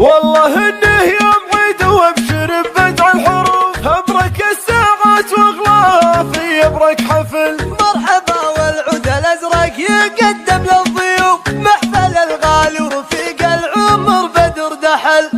والله انه يوم عيد وابشر ببدع الحروف، ابرك الساعات واغلاها في ابرك حفل. مرحبا والعود الازرق يقدم للضيوف، محفل الغالي ورفيق العمر بدر دحل.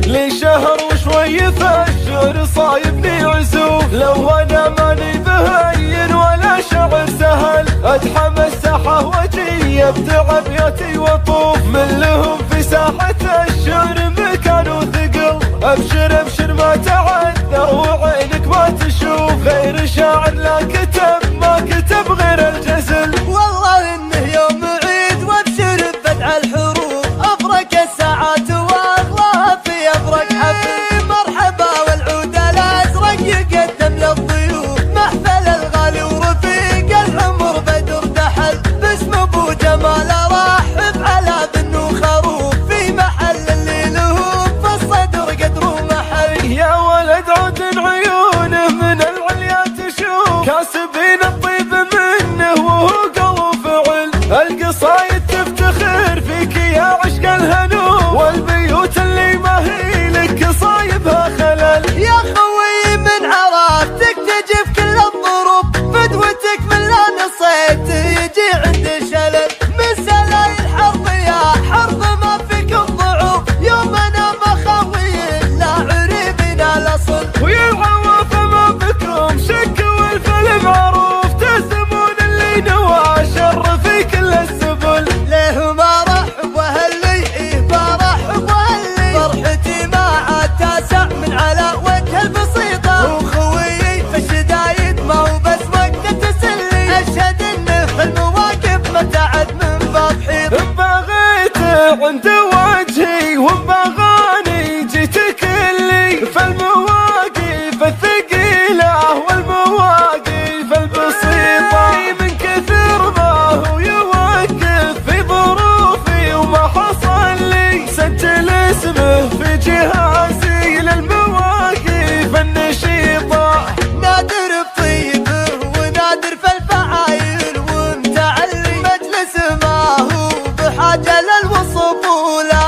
لي شهر وشوي في الشهر صايبني عزوف، لو انا ماني بهين ولا شعر سهل. اتحمى الساحه وجي ابدع ابياتي واطوف، من لهم في ساحه الشعر مكان وثقل. ابشر ابشر ما تعذر وعينك ما تشوف، غير شاعر لا كتب ما كتب غير الجزل. والله انه يوم عيد وابشر ببدع الحروف، ابرك الساعات واغلاها في ابرك حفل. مرحبا والعود الازرق يقدم للضيوف، محفل الغالي ورفيق العمر بدر دحل. باسم ابو جمال ارحب على بن وخروف، في محل اللي له في الصدر قدر ومحل. يا ولد عود عيونه من العليا تشوف، كاسبين الطيب منه وهو قلب فعل. القصايد تفتخر فيك يا عشق الهنو، والبيوت اللي ما هي لك صايبها خلل. يا خوي من عرافتك تجي في كل الظروف، فدوتك من لا نصيت يجي عند شلل. من سلايل حرب يا حرب ما فيك الضعوف، يومنا مخاوي لا عريبنا الاصل. ويا العوافة ما بكم شك والفل معروف، تهزمون اللي نوى شر في كل السبل. ليه ما رحب واهلي ايه برحب واهلي، فرحتي ما عاد تاسع من على وجه البسيطة. وخويي في الشدايد ما هو بس وقت تسلي، اشهد انه في المواقف ما تعد من باب حيط. بغيته عند وجهي وبغاني جيت كلي، فالمواقف الثقيلة والمواقف البسيطة. من كثر ما هو يوقف في ظروفي وما حصل لي، سجل اسمه في جهازي للمواقف النشيطة. نادر بطيبه ونادر في الفعايل ومتعلي، مجلس ما هو بحاجة للوصف ولا